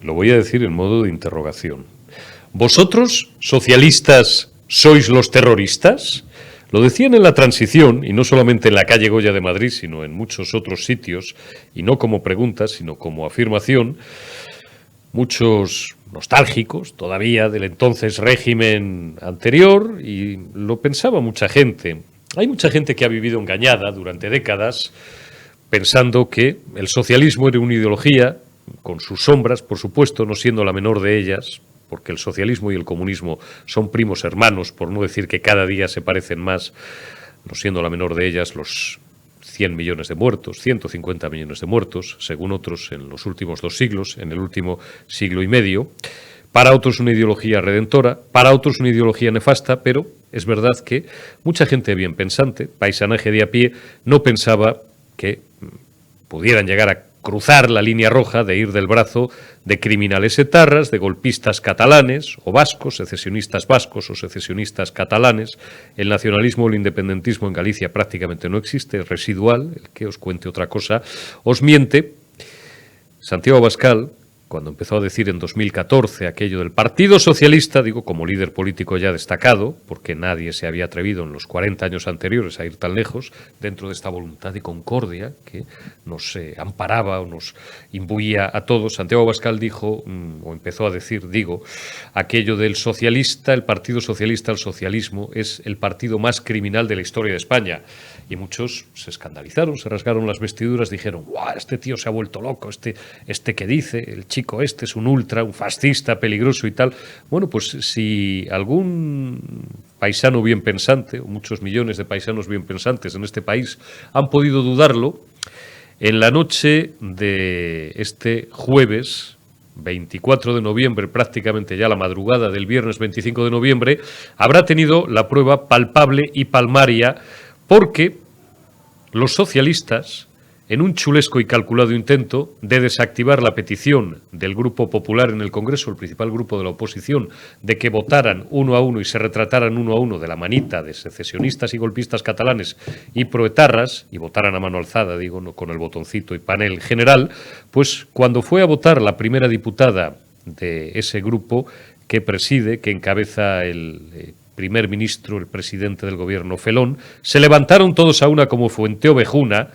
lo voy a decir en modo de interrogación. ¿Vosotros, socialistas, sois los terroristas? Lo decían en la transición, y no solamente en la calle Goya de Madrid, sino en muchos otros sitios, y no como pregunta, sino como afirmación, muchos nostálgicos todavía del entonces régimen anterior, y lo pensaba mucha gente. Hay mucha gente que ha vivido engañada durante décadas, pensando que el socialismo era una ideología, con sus sombras, por supuesto, no siendo la menor de ellas, porque el socialismo y el comunismo son primos hermanos, por no decir que cada día se parecen más, no siendo la menor de ellas los 100 millones de muertos, 150 millones de muertos, según otros en los últimos 2 siglos, en el último siglo y medio. Para otros una ideología redentora, para otros una ideología nefasta, pero es verdad que mucha gente bien pensante, paisanaje de a pie, no pensaba que pudieran llegar a cruzar la línea roja de ir del brazo de criminales etarras, de golpistas catalanes o vascos, secesionistas vascos o secesionistas catalanes. El nacionalismo o el independentismo en Galicia prácticamente no existe, es residual. El que os cuente otra cosa os miente. Santiago Abascal, cuando empezó a decir en 2014 aquello del Partido Socialista, digo, como líder político ya destacado, porque nadie se había atrevido en los 40 años anteriores a ir tan lejos, dentro de esta voluntad de concordia que nos amparaba o nos imbuía a todos, Santiago Abascal dijo, o empezó a decir, digo, aquello del socialista, el Partido Socialista, el socialismo, es el partido más criminal de la historia de España. Y muchos se escandalizaron, se rasgaron las vestiduras, dijeron, ¡guau, este tío se ha vuelto loco, este que dice, el chico este es un ultra, un fascista, peligroso y tal. Bueno, pues si algún paisano bien pensante, o muchos millones de paisanos bien pensantes en este país han podido dudarlo, en la noche de este jueves 24 de noviembre, prácticamente ya la madrugada del viernes 25 de noviembre, habrá tenido la prueba palpable y palmaria, porque los socialistas, en un chulesco y calculado intento de desactivar la petición del Grupo Popular en el Congreso, el principal grupo de la oposición, de que votaran uno a uno y se retrataran uno a uno de la manita de secesionistas y golpistas catalanes y proetarras, y votaran a mano alzada, digo, no con el botoncito y panel general, pues cuando fue a votar la primera diputada de ese grupo que preside, que encabeza el primer ministro, el presidente del gobierno Felón, se levantaron todos a una como Fuenteovejuna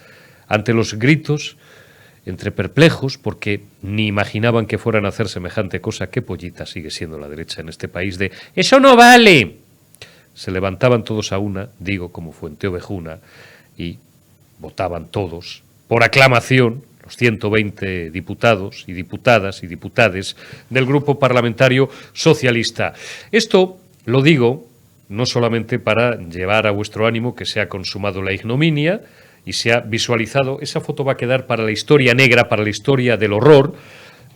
ante los gritos, entre perplejos, porque ni imaginaban que fueran a hacer semejante cosa. Qué pollita sigue siendo la derecha en este país de ¡eso no vale! Se levantaban todos a una, digo, como Fuenteovejuna, y votaban todos, por aclamación, los 120 diputados y diputadas y diputades del Grupo Parlamentario Socialista. Esto lo digo no solamente para llevar a vuestro ánimo que se ha consumado la ignominia y se ha visualizado, esa foto va a quedar para la historia negra, para la historia del horror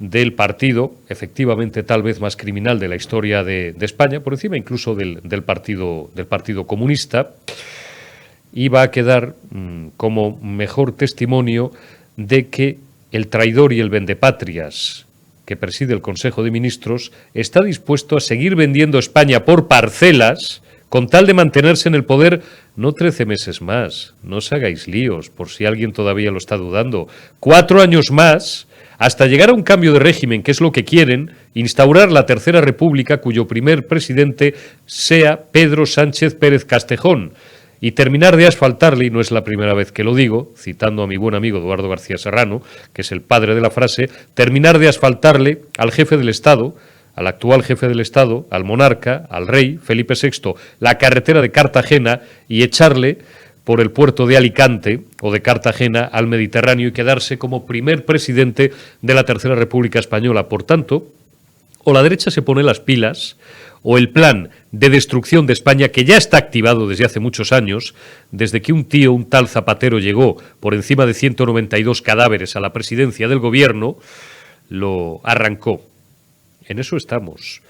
del partido, efectivamente tal vez más criminal de la historia de España, por encima incluso del partido comunista, y va a quedar como mejor testimonio de que el traidor y el vendepatrias que preside el Consejo de Ministros está dispuesto a seguir vendiendo España por parcelas con tal de mantenerse en el poder no 13 meses más, no os hagáis líos, por si alguien todavía lo está dudando, 4 años más, hasta llegar a un cambio de régimen, que es lo que quieren, instaurar la Tercera República, cuyo primer presidente sea Pedro Sánchez Pérez Castejón, y terminar de asfaltarle, y no es la primera vez que lo digo, citando a mi buen amigo Eduardo García Serrano, que es el padre de la frase, terminar de asfaltarle al jefe del Estado, al actual jefe del Estado, al monarca, al rey, Felipe VI, la carretera de Cartagena y echarle por el puerto de Alicante o de Cartagena al Mediterráneo y quedarse como primer presidente de la Tercera República Española. Por tanto, o la derecha se pone las pilas, o el plan de destrucción de España, que ya está activado desde hace muchos años, desde que un tal Zapatero llegó por encima de 192 cadáveres a la presidencia del gobierno, lo arrancó. En eso estamos.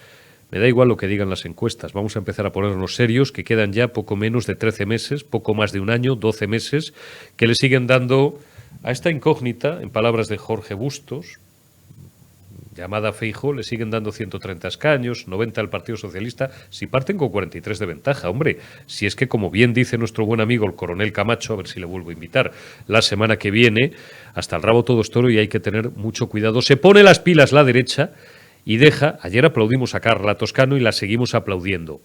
Me da igual lo que digan las encuestas. Vamos a empezar a ponernos serios, que quedan ya poco menos de 13 meses, poco más de un año, 12 meses, que le siguen dando a esta incógnita, en palabras de Jorge Bustos, llamada Feijóo, le siguen dando 130 escaños, 90 al Partido Socialista, si parten con 43 de ventaja. Hombre, si es que, como bien dice nuestro buen amigo el coronel Camacho, a ver si le vuelvo a invitar la semana que viene, hasta el rabo todo es toro y hay que tener mucho cuidado. Se pone las pilas la derecha y deja, ayer aplaudimos a Carla Toscano y la seguimos aplaudiendo,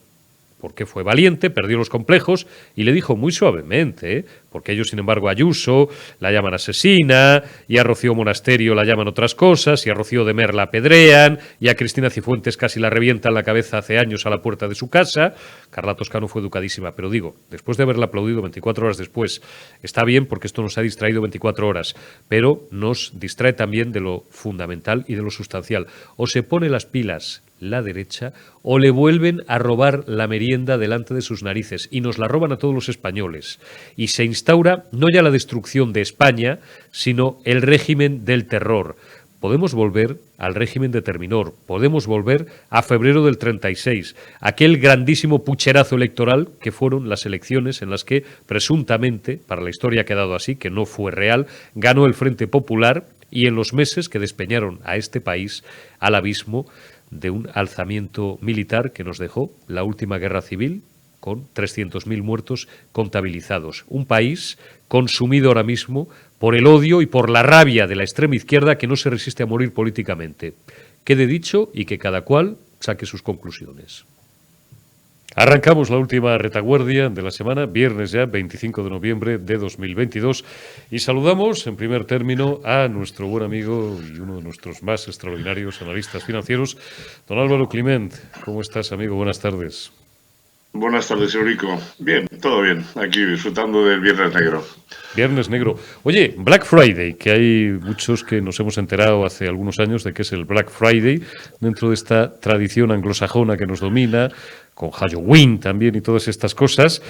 porque fue valiente, perdió los complejos y le dijo muy suavemente, porque ellos, sin embargo, a Ayuso la llaman asesina, y a Rocío Monasterio la llaman otras cosas, y a Rocío de Mer la apedrean, y a Cristina Cifuentes casi la revientan la cabeza hace años a la puerta de su casa. Carla Toscano fue educadísima, pero digo, después de haberla aplaudido 24 horas después, está bien porque esto nos ha distraído 24 horas, pero nos distrae también de lo fundamental y de lo sustancial. O se pone las pilas la derecha o le vuelven a robar la merienda delante de sus narices y nos la roban a todos los españoles. Y se instaura no ya la destrucción de España, sino el régimen del terror. Podemos volver al régimen de Terminor, podemos volver a febrero del 36, aquel grandísimo pucherazo electoral que fueron las elecciones en las que presuntamente, para la historia ha quedado así, que no fue real, ganó el Frente Popular y en los meses que despeñaron a este país al abismo de un alzamiento militar que nos dejó la última guerra civil con 300.000 muertos contabilizados. Un país consumido ahora mismo por el odio y por la rabia de la extrema izquierda que no se resiste a morir políticamente. Quede dicho y que cada cual saque sus conclusiones. Arrancamos la última retaguardia de la semana, viernes ya, 25 de noviembre de 2022, y saludamos en primer término a nuestro buen amigo y uno de nuestros más extraordinarios analistas financieros, don Álvaro Climent. ¿Cómo estás, amigo? Buenas tardes. Buenas tardes, Eurico. Bien, todo bien. Aquí disfrutando del Viernes Negro. Viernes Negro. Oye, Black Friday, que hay muchos que nos hemos enterado hace algunos años de que es el Black Friday, dentro de esta tradición anglosajona que nos domina, con Halloween también y todas estas cosas,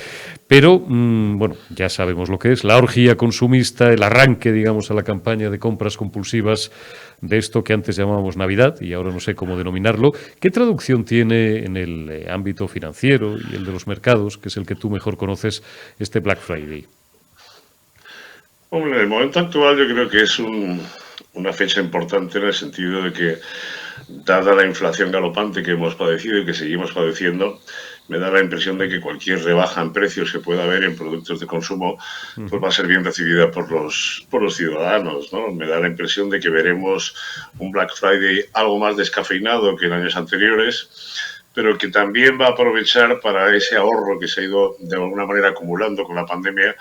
pero bueno, ya sabemos lo que es, la orgía consumista, el arranque, digamos, a la campaña de compras compulsivas de esto que antes llamábamos Navidad y ahora no sé cómo denominarlo. ¿Qué traducción tiene en el ámbito financiero y el de los mercados, que es el que tú mejor conoces, este Black Friday? Hombre, en el momento actual yo creo que es una fecha importante en el sentido de que, dada la inflación galopante que hemos padecido y que seguimos padeciendo, me da la impresión de que cualquier rebaja en precios que pueda haber en productos de consumo pues va a ser bien recibida por los ciudadanos, ¿no? Me da la impresión de que veremos un Black Friday algo más descafeinado que en años anteriores, pero que también va a aprovechar para ese ahorro que se ha ido de alguna manera acumulando con la pandemia,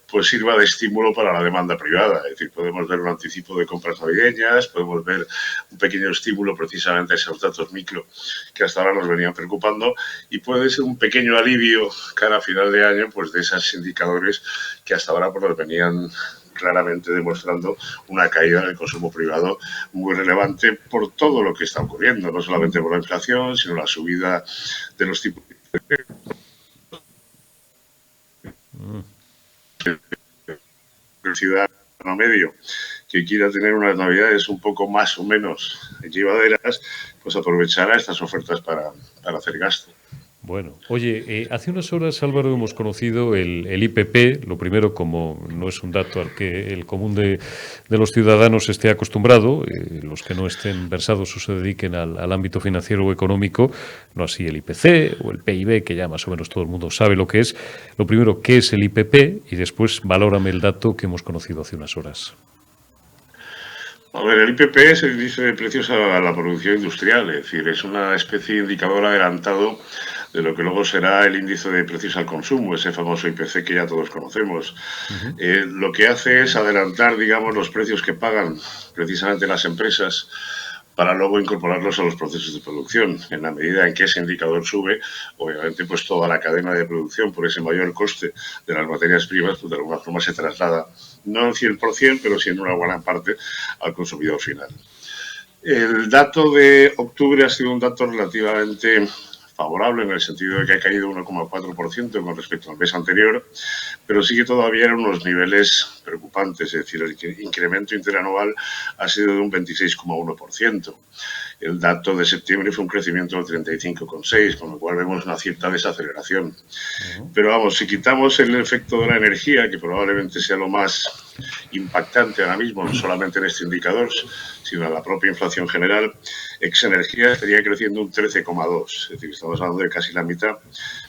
pues sirva de estímulo para la demanda privada. Es decir, podemos ver un anticipo de compras navideñas, podemos ver un pequeño estímulo precisamente a esos datos micro que hasta ahora nos venían preocupando y puede ser un pequeño alivio cara a final de año pues de esos indicadores que hasta ahora pues, nos venían claramente demostrando una caída del consumo privado muy relevante por todo lo que está ocurriendo, no solamente por la inflación, sino la subida de los tipos de el ciudadano medio que quiera tener unas navidades un poco más o menos llevaderas, pues aprovechará estas ofertas para hacer gasto. Bueno, oye, hace unas horas, Álvaro, hemos conocido el IPP, lo primero, como no es un dato al que el común de los ciudadanos esté acostumbrado, los que no estén versados o se dediquen al ámbito financiero o económico, no así el IPC o el PIB, que ya más o menos todo el mundo sabe lo que es. Lo primero, ¿qué es el IPP? Y después, valórame el dato que hemos conocido hace unas horas. A ver, el IPP es el índice de precios a la producción industrial, es decir, es una especie de indicador adelantado de lo que luego será el índice de precios al consumo, ese famoso IPC que ya todos conocemos. Lo que hace es adelantar, digamos, los precios que pagan precisamente las empresas para luego incorporarlos a los procesos de producción. En la medida en que ese indicador sube, obviamente pues toda la cadena de producción por ese mayor coste de las materias primas, pues de alguna forma se traslada, no en 100%, pero sí en una buena parte al consumidor final. El dato de octubre ha sido un dato relativamente favorable en el sentido de que ha caído 1,4% con respecto al mes anterior, pero sí que todavía eran unos niveles preocupantes, es decir, el incremento interanual ha sido de un 26,1%. El dato de septiembre fue un crecimiento del 35,6%, con lo cual vemos una cierta desaceleración. Pero vamos, si quitamos el efecto de la energía, que probablemente sea lo más impactante ahora mismo, no solamente en este indicador, sino en la propia inflación general, Exenergia estaría creciendo un 13,2%, es decir, estamos hablando de casi la mitad,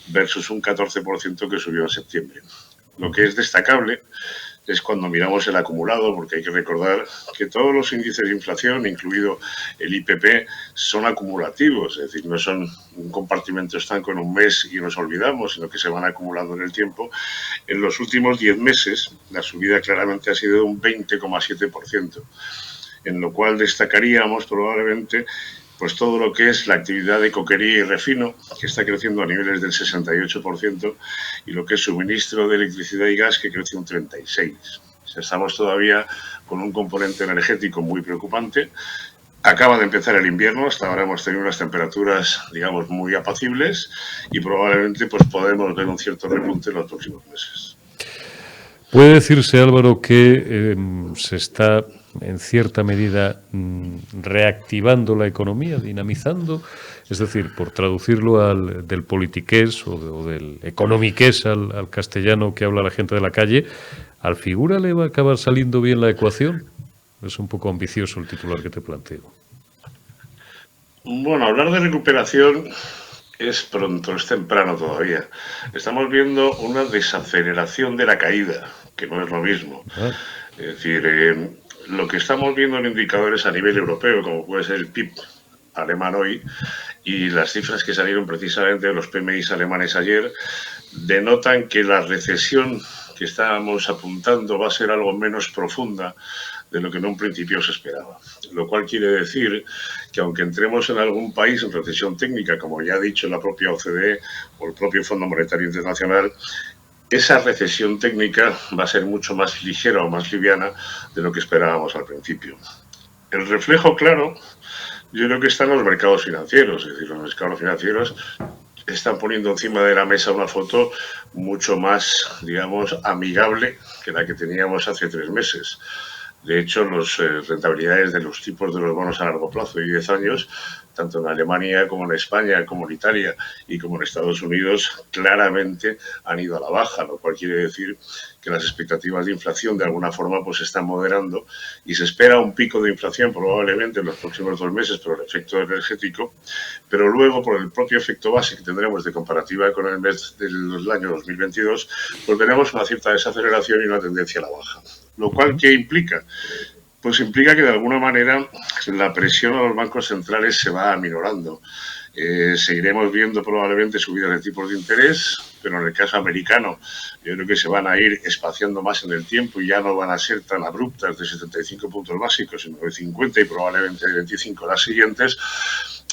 versus un 14% que subió en septiembre. Lo que es destacable es cuando miramos el acumulado, porque hay que recordar que todos los índices de inflación, incluido el IPP, son acumulativos, es decir, no son un compartimento estanco en un mes y nos olvidamos, sino que se van acumulando en el tiempo. En los últimos 10 meses, la subida claramente ha sido de un 20,7%, en lo cual destacaríamos probablemente pues todo lo que es la actividad de coquería y refino, que está creciendo a niveles del 68%, y lo que es suministro de electricidad y gas, que crece un 36%. O sea, estamos todavía con un componente energético muy preocupante. Acaba de empezar el invierno, hasta ahora hemos tenido unas temperaturas, digamos, muy apacibles, y probablemente pues podemos ver un cierto repunte en los próximos meses. ¿Puede decirse, Álvaro, que se está en cierta medida reactivando la economía, dinamizando? Es decir, por traducirlo del politiqués o del economiqués al castellano que habla la gente de la calle, ¿al figura le va a acabar saliendo bien la ecuación? Es un poco ambicioso el titular que te planteo. Bueno, hablar de recuperación es pronto, es temprano todavía. Estamos viendo una desaceleración de la caída, que no es lo mismo. Es decir, lo que estamos viendo en indicadores a nivel europeo, como puede ser el PIB alemán hoy, y las cifras que salieron precisamente de los PMIs alemanes ayer, denotan que la recesión que estábamos apuntando va a ser algo menos profunda de lo que en un principio se esperaba. Lo cual quiere decir que aunque entremos en algún país en recesión técnica, como ya ha dicho la propia OCDE o el propio Fondo Monetario Internacional, esa recesión técnica va a ser mucho más ligera o más liviana de lo que esperábamos al principio. El reflejo claro, yo creo que está en los mercados financieros, es decir, los mercados financieros están poniendo encima de la mesa una foto mucho más, digamos, amigable que la que teníamos hace 3 meses. De hecho, las rentabilidades de los tipos de los bonos a largo plazo de 10 años, tanto en Alemania como en España, como en Italia y como en Estados Unidos, claramente han ido a la baja, lo cual quiere decir que las expectativas de inflación de alguna forma pues se están moderando y se espera un pico de inflación probablemente en los próximos 2 meses por el efecto energético, pero luego por el propio efecto base que tendremos de comparativa con el mes del año 2022, pues veremos una cierta desaceleración y una tendencia a la baja. Lo cual, ¿qué implica? Pues implica que de alguna manera la presión a los bancos centrales se va aminorando. Seguiremos viendo probablemente subidas de tipos de interés, pero en el caso americano yo creo que se van a ir espaciando más en el tiempo y ya no van a ser tan abruptas de 75 puntos básicos, sino de 50 y probablemente de 25 las siguientes.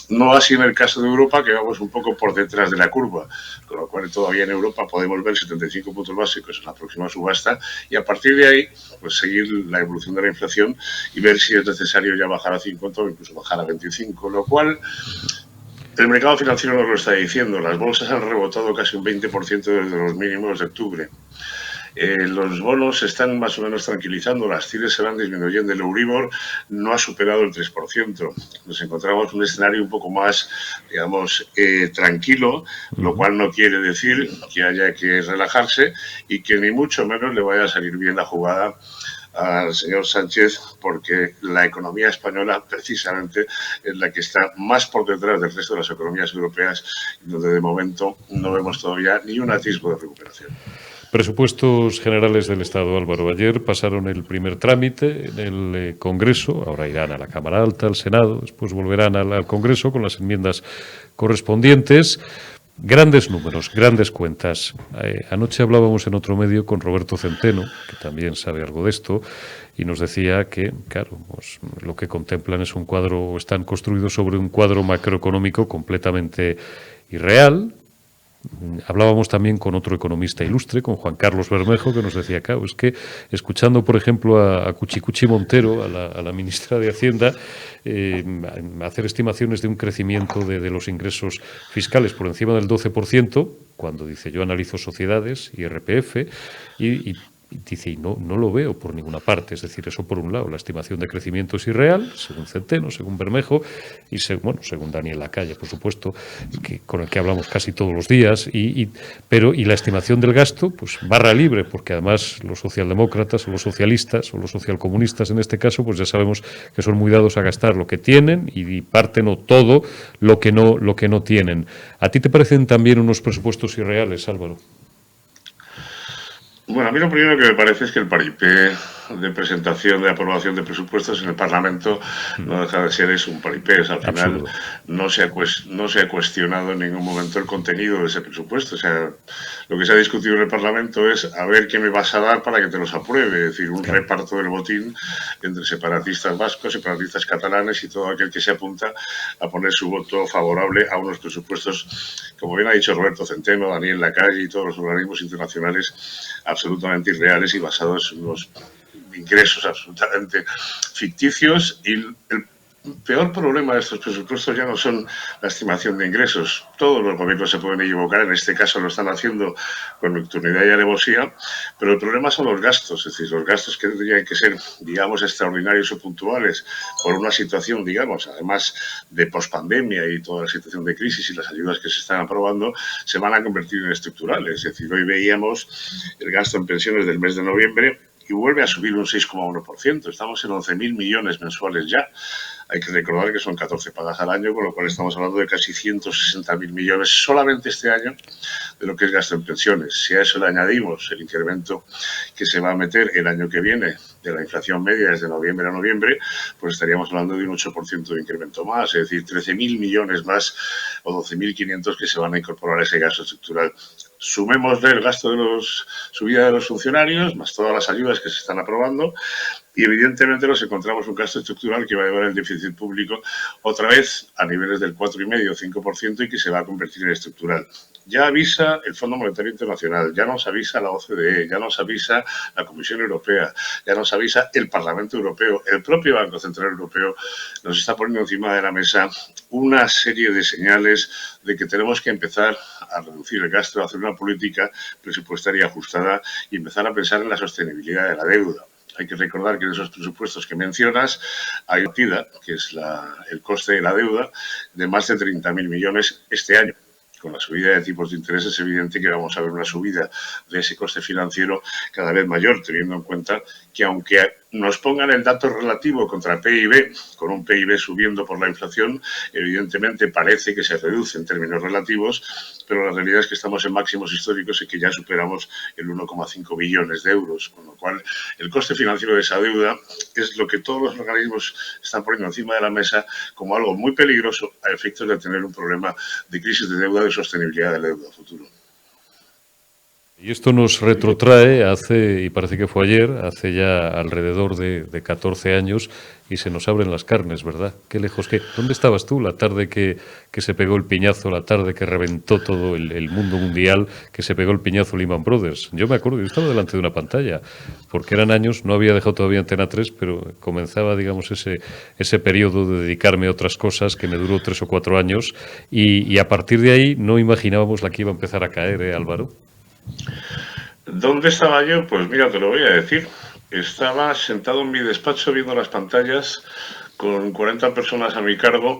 No así en el caso de Europa, que vamos un poco por detrás de la curva, con lo cual todavía en Europa podemos ver 75 puntos básicos en la próxima subasta y a partir de ahí pues seguir la evolución de la inflación y ver si es necesario ya bajar a 50 o incluso bajar a 25, lo cual el mercado financiero nos lo está diciendo. Las bolsas han rebotado casi un 20% desde los mínimos de octubre. Los bonos se están más o menos tranquilizando, las TIRES se van disminuyendo, el Euribor no ha superado el 3%. Nos encontramos un escenario un poco más, digamos, tranquilo, lo cual no quiere decir que haya que relajarse y que ni mucho menos le vaya a salir bien la jugada al señor Sánchez, porque la economía española precisamente es la que está más por detrás del resto de las economías europeas, donde de momento no vemos todavía ni un atisbo de recuperación. Presupuestos generales del Estado, Álvaro. Ayer pasaron el primer trámite en el Congreso, ahora irán a la Cámara Alta, al Senado, después volverán al Congreso con las enmiendas correspondientes. Grandes números, grandes cuentas. Anoche hablábamos en otro medio con Roberto Centeno, que también sabe algo de esto, y nos decía que, claro, pues, lo que contemplan es un cuadro, están construidos sobre un cuadro macroeconómico completamente irreal. Hablábamos también con otro economista ilustre, con Juan Carlos Bermejo, que nos decía, claro, es que escuchando, por ejemplo, a Cuchicuchi Montero, a la ministra de Hacienda, hacer estimaciones de un crecimiento de los ingresos fiscales por encima del 12%, cuando dice yo analizo sociedades, IRPF, y Y dice, y no lo veo por ninguna parte. Es decir, eso por un lado, la estimación de crecimiento es irreal, según Centeno, según Bermejo, y según Daniel Lacalle, por supuesto, con el que hablamos casi todos los días, pero la estimación del gasto, pues barra libre, porque además los socialdemócratas o los socialistas o los socialcomunistas en este caso, pues ya sabemos que son muy dados a gastar lo que tienen y parten o todo lo que no tienen. ¿A ti te parecen también unos presupuestos irreales, Álvaro? Bueno, a mí lo primero que me parece es que el paripé de presentación, de aprobación de presupuestos en el Parlamento no deja de ser un paripé. O sea, al final no se ha cuestionado en ningún momento el contenido de ese presupuesto. O sea, lo que se ha discutido en el Parlamento es a ver qué me vas a dar para que te los apruebe. Es decir, un reparto del botín entre separatistas vascos, separatistas catalanes y todo aquel que se apunta a poner su voto favorable a unos presupuestos, como bien ha dicho Roberto Centeno, Daniel Lacalle y todos los organismos internacionales, absolutamente irreales y basados en unos ingresos absolutamente ficticios. Y el peor problema de estos presupuestos ya no son la estimación de ingresos. Todos los gobiernos se pueden equivocar, en este caso lo están haciendo con nocturnidad y alevosía, pero el problema son los gastos, es decir, los gastos que tendrían que ser, digamos, extraordinarios o puntuales por una situación, digamos, además de pospandemia y toda la situación de crisis y las ayudas que se están aprobando, se van a convertir en estructurales. Es decir, hoy veíamos el gasto en pensiones del mes de noviembre y vuelve a subir un 6,1%. Estamos en 11.000 millones mensuales ya. Hay que recordar que son 14 pagas al año, con lo cual estamos hablando de casi 160.000 millones solamente este año de lo que es gasto en pensiones. Si a eso le añadimos el incremento que se va a meter el año que viene de la inflación media desde noviembre a noviembre, pues estaríamos hablando de un 8% de incremento más, es decir, 13.000 millones más o 12.500 que se van a incorporar a ese gasto estructural. Sumémosle el gasto de subida de los funcionarios, más todas las ayudas que se están aprobando, y evidentemente nos encontramos un gasto estructural que va a llevar el déficit público otra vez a niveles del 4,5 o 5% y que se va a convertir en estructural. Ya avisa el Fondo Monetario Internacional, ya nos avisa la OCDE, ya nos avisa la Comisión Europea, ya nos avisa el Parlamento Europeo, el propio Banco Central Europeo nos está poniendo encima de la mesa una serie de señales de que tenemos que empezar a reducir el gasto, a hacer una política presupuestaria ajustada y empezar a pensar en la sostenibilidad de la deuda. Hay que recordar que en esos presupuestos que mencionas hay una partida, que es el coste de la deuda, de más de 30.000 millones este año. Con la subida de tipos de interés es evidente que vamos a ver una subida de ese coste financiero cada vez mayor, teniendo en cuenta que aunque nos pongan el dato relativo contra el PIB, con un PIB subiendo por la inflación, evidentemente parece que se reduce en términos relativos, pero la realidad es que estamos en máximos históricos y que ya superamos el 1,5 billones de euros, con lo cual el coste financiero de esa deuda es lo que todos los organismos están poniendo encima de la mesa como algo muy peligroso a efectos de tener un problema de crisis de deuda, de sostenibilidad de la deuda a futuro. Y esto nos retrotrae y parece que fue ayer, hace ya alrededor de 14 años, y se nos abren las carnes, ¿verdad? Qué lejos que... ¿Dónde estabas tú la tarde que se pegó el piñazo, la tarde que reventó todo el mundo mundial, que se pegó el piñazo Lehman Brothers? Yo me acuerdo, yo estaba delante de una pantalla, porque eran años, no había dejado todavía Antena 3, pero comenzaba, digamos, ese periodo de dedicarme a otras cosas que me duró 3 o 4 años, y a partir de ahí no imaginábamos la que iba a empezar a caer, Álvaro. ¿Dónde estaba yo? Pues mira, te lo voy a decir. Estaba sentado en mi despacho viendo las pantallas con 40 personas a mi cargo,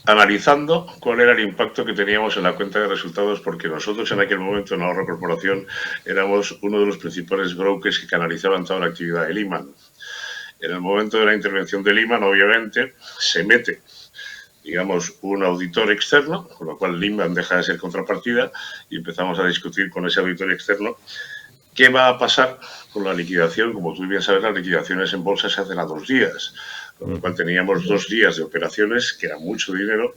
analizando cuál era el impacto que teníamos en la cuenta de resultados, porque nosotros en aquel momento en Ahorro Corporación éramos uno de los principales brokers que canalizaban toda la actividad de Lehman. En el momento de la intervención de Lehman, obviamente, se mete, digamos, un auditor externo, con lo cual Lehman deja de ser contrapartida y empezamos a discutir con ese auditor externo qué va a pasar con la liquidación. Como tú bien sabes, las liquidaciones en bolsa se hacen a 2 días, con lo cual teníamos 2 días de operaciones, que era mucho dinero,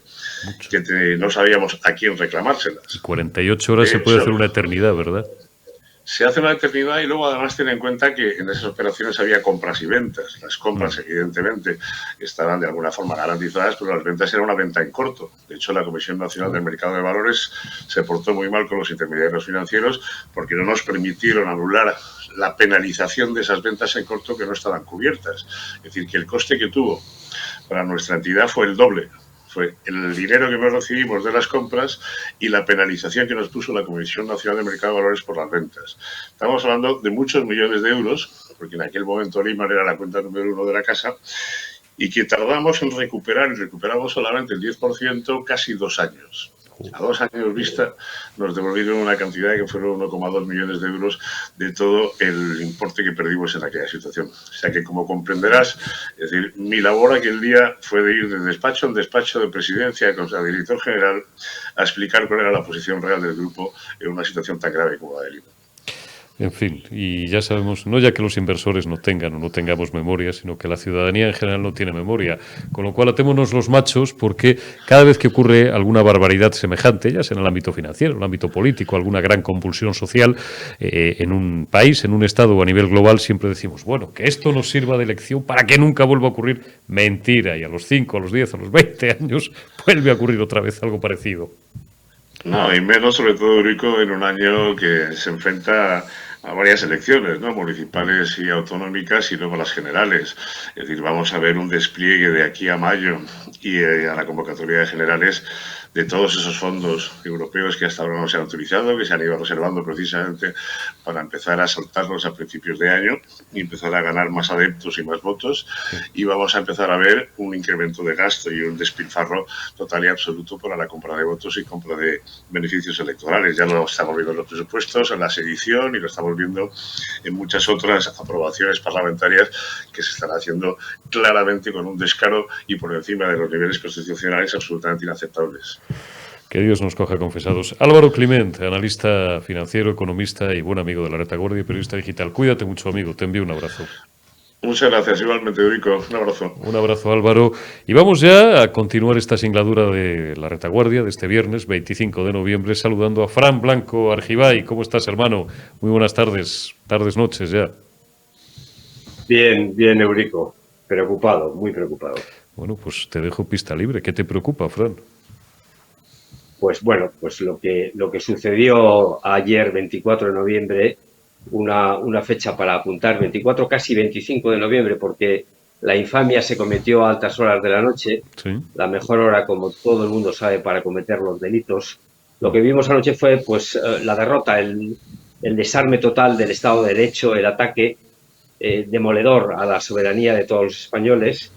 que no sabíamos a quién reclamárselas. Y 48 horas se puede hacer una eternidad, ¿verdad? Se hace una eternidad y luego además tiene en cuenta que en esas operaciones había compras y ventas. Las compras, evidentemente, estarán de alguna forma garantizadas, pero las ventas eran una venta en corto. De hecho, la Comisión Nacional del Mercado de Valores se portó muy mal con los intermediarios financieros porque no nos permitieron anular la penalización de esas ventas en corto que no estaban cubiertas. Es decir, que el coste que tuvo para nuestra entidad fue el doble. fue el dinero que no recibimos de las compras y la penalización que nos puso la Comisión Nacional de Mercado de Valores por las rentas. Estamos hablando de muchos millones de euros, porque en aquel momento Lehman era la cuenta número 1 de la casa, y que tardamos en recuperar, y recuperamos solamente el 10%, casi 2 años. A 2 años vista nos devolvieron una cantidad que fueron 1,2 millones de euros de todo el importe que perdimos en aquella situación. O sea que, como comprenderás, es decir, mi labor aquel día fue de ir de despacho en despacho de presidencia con el director general a explicar cuál era la posición real del grupo en una situación tan grave como la del IVA. En fin, y ya sabemos, no ya que los inversores no tengan o no tengamos memoria, sino que la ciudadanía en general no tiene memoria. Con lo cual, atémonos los machos, porque cada vez que ocurre alguna barbaridad semejante, ya sea en el ámbito financiero, en el ámbito político, alguna gran compulsión social en un país, en un estado o a nivel global, siempre decimos, bueno, que esto nos sirva de lección para que nunca vuelva a ocurrir. Mentira, y a los 5, a los 10, a los 20 años vuelve a ocurrir otra vez algo parecido. No, y menos, sobre todo, Eurico, en un año que se enfrenta a varias elecciones, ¿no? Municipales y autonómicas y luego las generales. Es decir, vamos a ver un despliegue de aquí a mayo y a la convocatoria de generales de todos esos fondos europeos que hasta ahora no se han utilizado, que se han ido reservando precisamente para empezar a soltarlos a principios de año y empezar a ganar más adeptos y más votos. Y vamos a empezar a ver un incremento de gasto y un despilfarro total y absoluto para la compra de votos y compra de beneficios electorales. Ya lo estamos viendo en los presupuestos, en la sedición, y lo estamos viendo en muchas otras aprobaciones parlamentarias que se están haciendo claramente con un descaro y por encima de los niveles constitucionales absolutamente inaceptables. Que Dios nos coja confesados. Álvaro Climent, analista financiero, economista y buen amigo de la Retaguardia y periodista digital. Cuídate mucho, amigo. Te envío un abrazo. Muchas gracias, igualmente, Eurico. Un abrazo. Un abrazo, Álvaro. Y vamos ya a continuar esta singladura de la Retaguardia de este viernes, 25 de noviembre, saludando a Fran Blanco Argibay. ¿Cómo estás, hermano? Muy buenas tardes, noches ya. Bien, bien, Eurico. Preocupado, muy preocupado. Bueno, pues te dejo pista libre. ¿Qué te preocupa, Fran? Pues bueno, pues lo que sucedió ayer, 24 de noviembre, una fecha para apuntar, 24, casi 25 de noviembre, porque la infamia se cometió a altas horas de la noche, ¿Sí? La mejor hora, como todo el mundo sabe, para cometer los delitos. Lo que vimos anoche fue pues la derrota, el desarme total del Estado de Derecho, el ataque demoledor a la soberanía de todos los españoles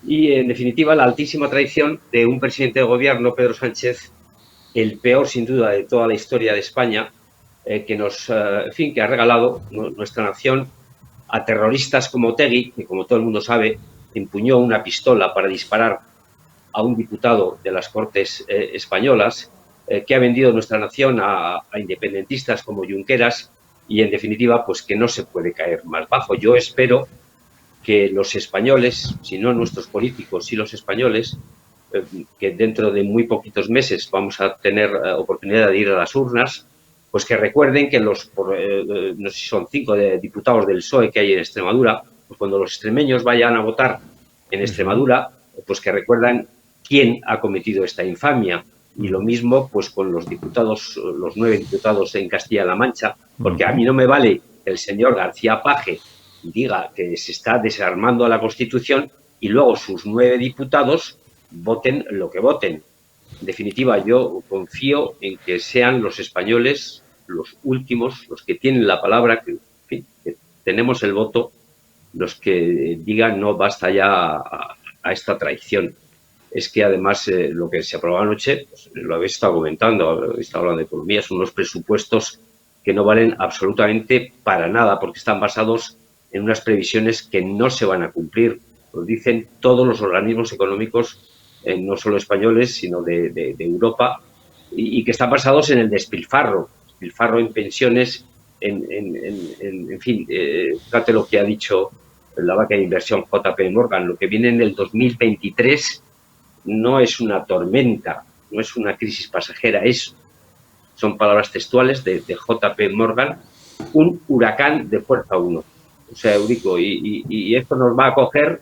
y, en definitiva, la altísima traición de un presidente de gobierno, Pedro Sánchez, el peor, sin duda, de toda la historia de España, que nos, que ha regalado nuestra nación a terroristas como Otegi, que, como todo el mundo sabe, empuñó una pistola para disparar a un diputado de las Cortes españolas, que ha vendido nuestra nación a independentistas como Junqueras y, en definitiva, pues que no se puede caer más bajo. Yo espero que los españoles, si no nuestros políticos, si los españoles, que dentro de muy poquitos meses vamos a tener oportunidad de ir a las urnas, pues que recuerden que no sé si son 5 diputados del PSOE que hay en Extremadura, pues cuando los extremeños vayan a votar en Extremadura, pues que recuerdan quién ha cometido esta infamia. Y lo mismo pues con los diputados, los 9 diputados en Castilla-La Mancha, porque a mí no me vale que el señor García Paje diga que se está desarmando a la Constitución y luego sus 9 diputados voten lo que voten. En definitiva, yo confío en que sean los españoles los últimos, los que tienen la palabra, que tenemos el voto, los que digan no, basta ya a esta traición. Es que además lo que se aprobó anoche, pues, lo habéis estado comentando, habéis estado hablando de economía, son unos presupuestos que no valen absolutamente para nada, porque están basados en unas previsiones que no se van a cumplir. Lo dicen todos los organismos económicos, no solo españoles, sino de Europa, y que están basados en el despilfarro en pensiones, en fin, fíjate lo que ha dicho la banca de inversión JP Morgan, lo que viene en el 2023 no es una tormenta, no es una crisis pasajera, son palabras textuales de JP Morgan, un huracán de fuerza 1. O sea, Eurico, y esto nos va a coger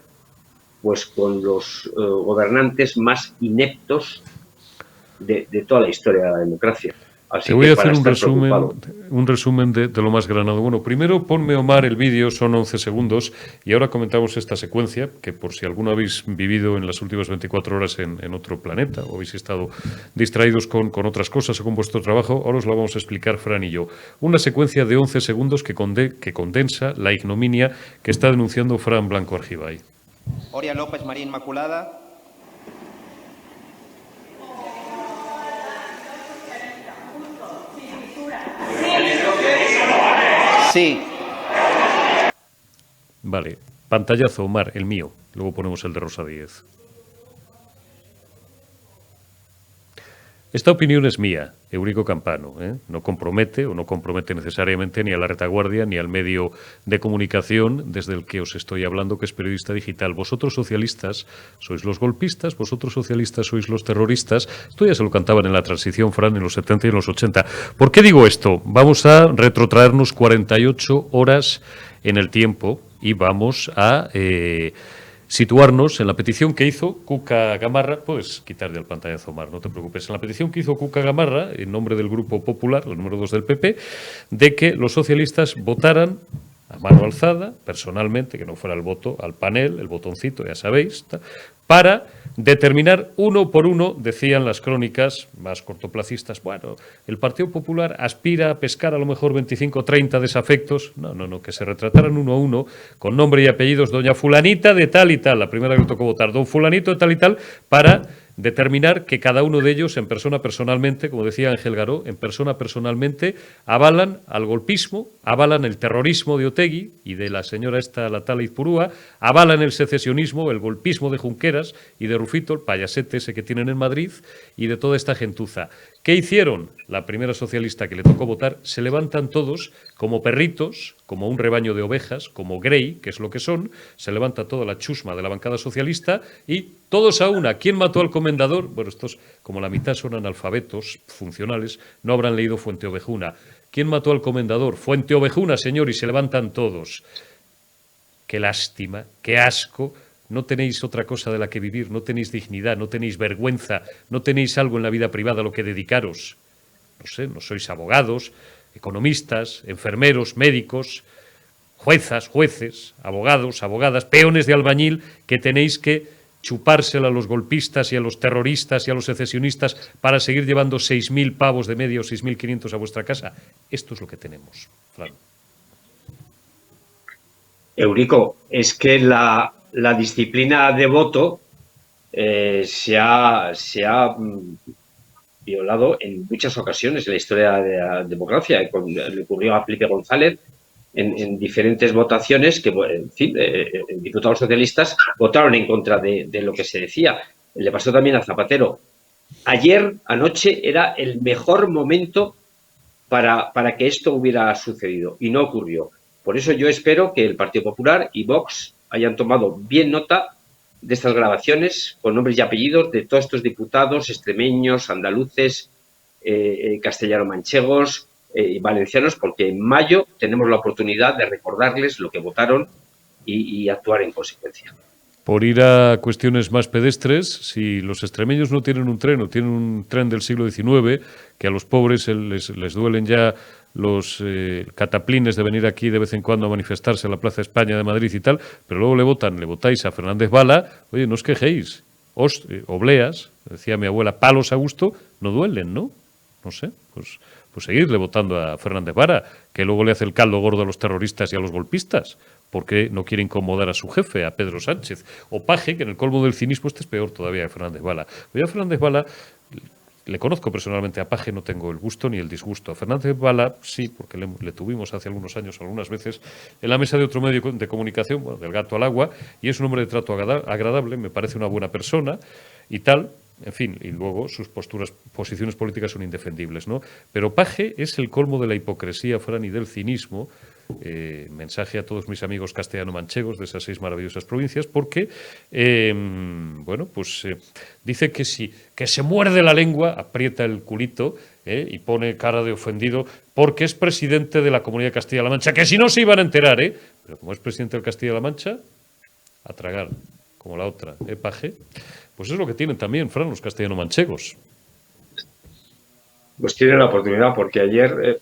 pues con los gobernantes más ineptos de toda la historia de la democracia. Así te voy que a hacer un resumen, un resumen de lo más granado. Bueno, primero ponme, Omar, el vídeo, son 11 segundos, y ahora comentamos esta secuencia, que por si alguno habéis vivido en las últimas 24 horas en otro planeta, o habéis estado distraídos con otras cosas o con vuestro trabajo, ahora os la vamos a explicar Fran y yo. Una secuencia de 11 segundos que condensa la ignominia que está denunciando Fran Blanco Argibay. Oria López María Inmaculada. Sí. Vale, pantallazo, Omar, el mío. Luego ponemos el de Rosa Díez. Esta opinión es mía, Eurico Campano, ¿eh? No compromete o no compromete necesariamente ni a la retaguardia ni al medio de comunicación desde el que os estoy hablando, que es Periodista Digital. Vosotros socialistas sois los golpistas, vosotros socialistas sois los terroristas. Esto ya se lo cantaban en la transición, Fran, en los 70 y en los 80. ¿Por qué digo esto? Vamos a retrotraernos 48 horas en el tiempo y vamos a situarnos en la petición que hizo Cuca Gamarra. Puedes quitar del pantallazo, Omar, no te preocupes. En la petición que hizo Cuca Gamarra, en nombre del Grupo Popular, el número 2 del PP, de que los socialistas votaran a mano alzada, personalmente, que no fuera el voto al panel, el botoncito, ya sabéis, para determinar uno por uno, decían las crónicas más cortoplacistas, bueno, el Partido Popular aspira a pescar a lo mejor 25 o 30 desafectos. No, que se retrataran uno a uno, con nombre y apellidos, doña fulanita de tal y tal, la primera que le tocó votar, don fulanito de tal y tal, para determinar que cada uno de ellos, en persona personalmente, como decía Ángel Garó, en persona personalmente, avalan al golpismo, avalan el terrorismo de Otegi y de la señora esta, la Tala Izpurúa, avalan el secesionismo, el golpismo de Junqueras y de Rufito, el payasete ese que tienen en Madrid, y de toda esta gentuza. ¿Qué hicieron? La primera socialista que le tocó votar, se levantan todos como perritos, como un rebaño de ovejas, como Grey, que es lo que son, se levanta toda la chusma de la bancada socialista y todos a una. ¿Quién mató al comendador? Bueno, estos, como la mitad son analfabetos funcionales, no habrán leído Fuente Ovejuna. ¿Quién mató al comendador? Fuente Ovejuna, señor, y se levantan todos. Qué lástima, qué asco. No tenéis otra cosa de la que vivir, no tenéis dignidad, no tenéis vergüenza, no tenéis algo en la vida privada a lo que dedicaros. No sé, no sois abogados, economistas, enfermeros, médicos, jueces, abogados, abogadas, peones de albañil, que tenéis que chupársela a los golpistas y a los terroristas y a los secesionistas para seguir llevando 6.000 pavos de media o 6.500 a vuestra casa. Esto es lo que tenemos, Fran. Eurico, es que la disciplina de voto se ha violado en muchas ocasiones en la historia de la democracia. Le ocurrió a Felipe González en diferentes votaciones que, en fin, diputados socialistas votaron en contra de lo que se decía. Le pasó también a Zapatero. Anoche, era el mejor momento para que esto hubiera sucedido y no ocurrió. Por eso yo espero que el Partido Popular y Vox hayan tomado bien nota de estas grabaciones con nombres y apellidos de todos estos diputados extremeños, andaluces, castellano-manchegos y valencianos, porque en mayo tenemos la oportunidad de recordarles lo que votaron y actuar en consecuencia. Por ir a cuestiones más pedestres, si los extremeños no tienen un tren o tienen un tren del siglo XIX, que a los pobres les duelen ya los cataplines de venir aquí de vez en cuando a manifestarse en la Plaza España de Madrid y tal, pero luego le votáis a Fernández Bala, oye, no os quejéis, obleas, decía mi abuela, palos a gusto, no duelen, ¿no? No sé, pues seguirle votando a Fernández Vara, que luego le hace el caldo gordo a los terroristas y a los golpistas, porque no quiere incomodar a su jefe, a Pedro Sánchez. O Paje, que en el colmo del cinismo este es peor todavía que Fernández Bala. Yo a Fernández Bala le conozco personalmente, a Paje no tengo el gusto ni el disgusto. A Fernández Bala sí, porque le tuvimos hace algunos años, algunas veces, en la mesa de otro medio de comunicación, bueno, del gato al agua, y es un hombre de trato agradable, me parece una buena persona y tal. En fin, y luego sus posiciones políticas son indefendibles, ¿no? Pero Paje es el colmo de la hipocresía, Fran, y del cinismo. Mensaje a todos mis amigos castellano-manchegos de esas 6 maravillosas provincias, porque, dice que se muerde la lengua, aprieta el culito y pone cara de ofendido, porque es presidente de la Comunidad de Castilla-La Mancha, que si no se iban a enterar, pero como es presidente del Castilla-La Mancha, a tragar, como la otra, Paje. Pues es lo que tienen también, Fran, los castellano-manchegos. Pues tienen la oportunidad, porque ayer,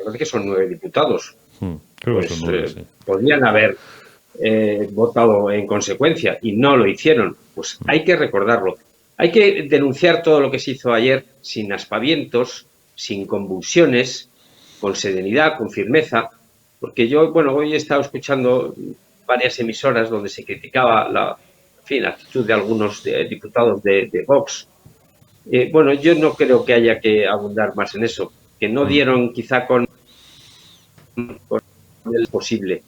parece que son 9 diputados. Creo que Pues, son 9, sí. podrían haber votado en consecuencia y no lo hicieron. Pues hay que recordarlo. Hay que denunciar todo lo que se hizo ayer sin aspavientos, sin convulsiones, con serenidad, con firmeza, porque yo, bueno, hoy he estado escuchando varias emisoras donde se criticaba la actitud de algunos diputados de Vox. Bueno, yo no creo que haya que abundar más en eso, que no dieron quizá con el posible.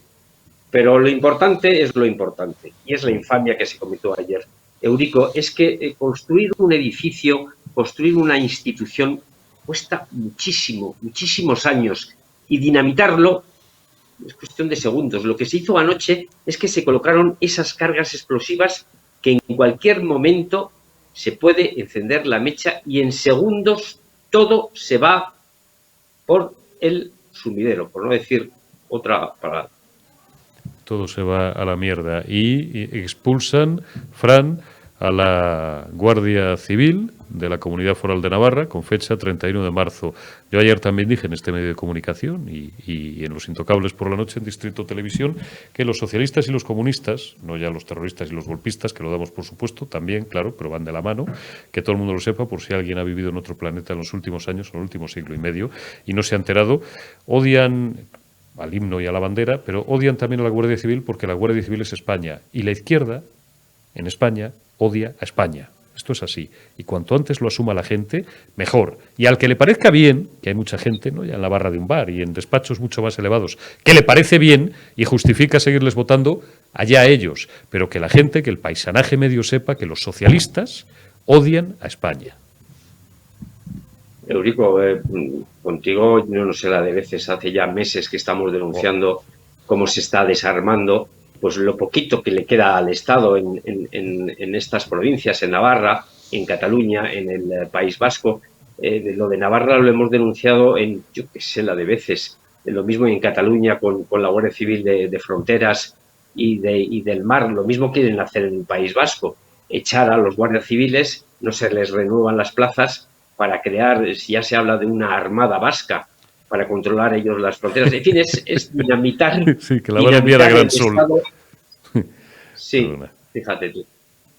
Pero lo importante es lo importante, y es la infamia que se cometió ayer. Eurico, es que construir un edificio, construir una institución, cuesta muchísimo, muchísimos años, y dinamitarlo es cuestión de segundos. Lo que se hizo anoche es que se colocaron esas cargas explosivas que en cualquier momento se puede encender la mecha y en segundos todo se va por el sumidero, por no decir otra palabra. Todo se va a la mierda. Y expulsan, Fran, a la Guardia Civil de la Comunidad Foral de Navarra con fecha 31 de marzo. Yo ayer también dije en este medio de comunicación y en Los Intocables por la noche en Distrito Televisión que los socialistas y los comunistas, no ya los terroristas y los golpistas, que lo damos por supuesto, también, claro, pero van de la mano, que todo el mundo lo sepa por si alguien ha vivido en otro planeta en los últimos años, en el último siglo y medio, y no se ha enterado, odian al himno y a la bandera, pero odian también a la Guardia Civil porque la Guardia Civil es España y la izquierda en España odia a España. Esto es así. Y cuanto antes lo asuma la gente, mejor. Y al que le parezca bien, que hay mucha gente, ¿no?, ya en la barra de un bar y en despachos mucho más elevados, que le parece bien y justifica seguirles votando, allá ellos. Pero que la gente, que el paisanaje medio sepa que los socialistas odian a España. Eurico, contigo yo no sé la de veces, hace ya meses que estamos denunciando cómo se está desarmando pues lo poquito que le queda al Estado en estas provincias, en Navarra, en Cataluña, en el País Vasco. Lo de Navarra lo hemos denunciado en, yo qué sé, la de veces. Lo mismo en Cataluña con la Guardia Civil de Fronteras y del Mar. Lo mismo quieren hacer en el País Vasco. Echar a los guardias civiles, no se les renuevan las plazas para crear, si ya se habla de una armada vasca, para controlar ellos las fronteras. En fin, es dinamitar. Sí, que la van a enviar a Gran Sol. Sí, fíjate tú.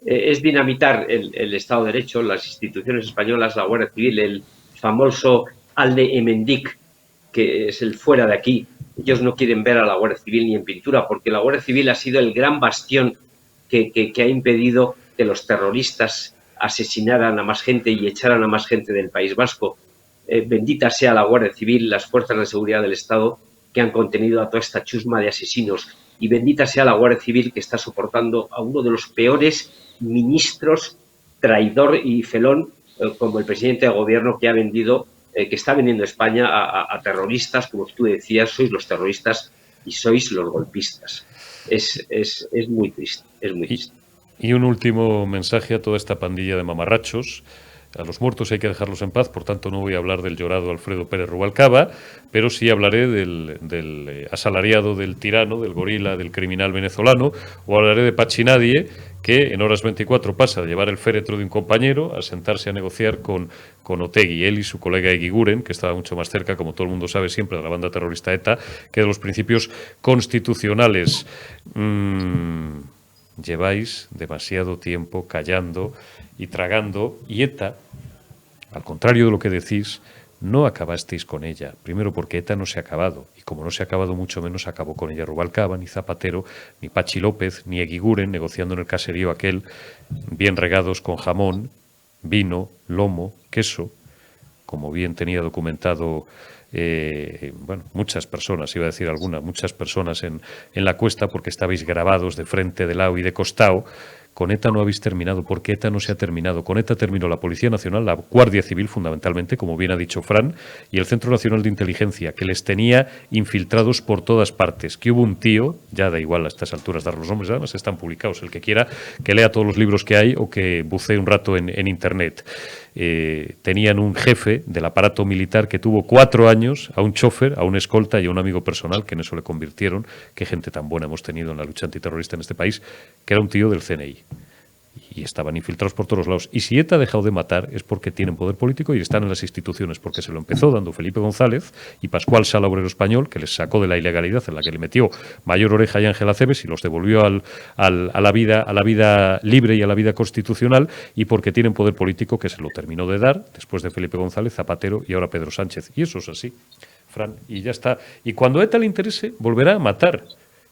Es dinamitar el Estado de Derecho, las instituciones españolas, la Guardia Civil, el famoso Alde Hemendik, que es el fuera de aquí. Ellos no quieren ver a la Guardia Civil ni en pintura, porque la Guardia Civil ha sido el gran bastión que ha impedido que los terroristas asesinaran a más gente y echaran a más gente del País Vasco. Bendita sea la Guardia Civil, las fuerzas de seguridad del Estado que han contenido a toda esta chusma de asesinos. Y bendita sea la Guardia Civil que está soportando a uno de los peores ministros, traidor y felón, como el presidente de gobierno que ha vendido, que está vendiendo España a terroristas, como tú decías, sois los terroristas y sois los golpistas. Es muy triste, es muy triste. Y un último mensaje a toda esta pandilla de mamarrachos. A los muertos hay que dejarlos en paz, por tanto no voy a hablar del llorado Alfredo Pérez Rubalcaba, pero sí hablaré del asalariado, del tirano, del gorila, del criminal venezolano, o hablaré de Pachinadie, que en horas 24 pasa de llevar el féretro de un compañero a sentarse a negociar con Otegi, él y su colega Eguiguren, que estaba mucho más cerca, como todo el mundo sabe siempre, de la banda terrorista ETA, que de los principios constitucionales. Lleváis demasiado tiempo callando y tragando, y ETA, al contrario de lo que decís, no acabasteis con ella. Primero porque ETA no se ha acabado, y como no se ha acabado, mucho menos acabó con ella Rubalcaba, ni Zapatero, ni Pachi López, ni Eguiguren, negociando en el caserío aquel, bien regados con jamón, vino, lomo, queso, como bien tenía documentado muchas personas, iba a decir algunas, muchas personas en la cuesta, porque estabais grabados de frente, de lado y de costado. Con ETA no habéis terminado, porque ETA no se ha terminado. Con ETA terminó la Policía Nacional, la Guardia Civil fundamentalmente, como bien ha dicho Fran, y el Centro Nacional de Inteligencia, que les tenía infiltrados por todas partes. Que hubo un tío, ya da igual a estas alturas dar los nombres, además están publicados, el que quiera que lea todos los libros que hay o que bucee un rato en Internet. Tenían un jefe del aparato militar que tuvo 4 años, a un chofer, a un escolta y a un amigo personal, que en eso le convirtieron. Qué gente tan buena hemos tenido en la lucha antiterrorista en este país, que era un tío del CNI. y estaban infiltrados por todos lados. Y si ETA ha dejado de matar es porque tienen poder político y están en las instituciones, porque se lo empezó dando Felipe González y Pascual Sala, obrero español, que les sacó de la ilegalidad en la que le metió Mayor Oreja y Ángel Aceves y los devolvió a la vida libre y a la vida constitucional, y porque tienen poder político que se lo terminó de dar después de Felipe González, Zapatero y ahora Pedro Sánchez. Y eso es así, Fran, y ya está. Y cuando a ETA le interese, volverá a matar.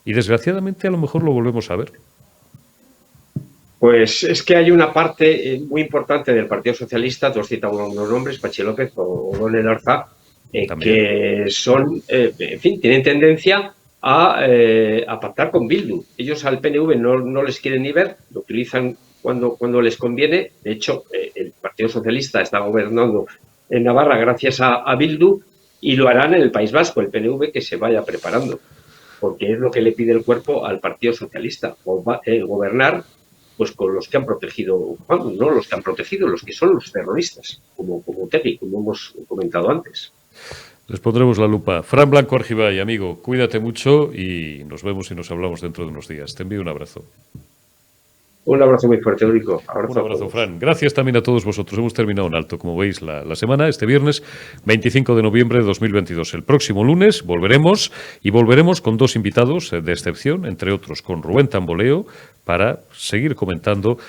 Y desgraciadamente a lo mejor lo volvemos a ver. Pues es que hay una parte muy importante del Partido Socialista, tú has citado unos nombres, Patxi López o Don Elorza, que son, en fin, tienen tendencia a pactar con Bildu. Ellos al PNV no les quieren ni ver, lo utilizan cuando les conviene. De hecho, el Partido Socialista está gobernando en Navarra gracias a Bildu, y lo harán en el País Vasco, el PNV que se vaya preparando, porque es lo que le pide el cuerpo al Partido Socialista, gobernar pues con los que han protegido, bueno, no los que han protegido, los que son los terroristas, como Otegi, como hemos comentado antes. Les pondremos la lupa. Fran Blanco Argibay, amigo, cuídate mucho y nos vemos y nos hablamos dentro de unos días. Te envío un abrazo. Un abrazo muy fuerte, Eurico. Un abrazo, Fran. Gracias también a todos vosotros. Hemos terminado en alto, como veis, la semana, este viernes 25 de noviembre de 2022. El próximo lunes volveremos con dos invitados de excepción, entre otros con Rubén Tamboleo, para seguir comentando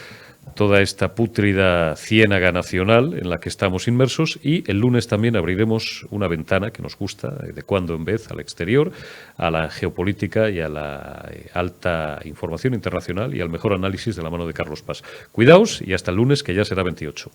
toda esta pútrida ciénaga nacional en la que estamos inmersos, y el lunes también abriremos una ventana que nos gusta de cuando en vez al exterior, a la geopolítica y a la alta información internacional y al mejor análisis de la mano de Carlos Paz. Cuidaos y hasta el lunes, que ya será 28.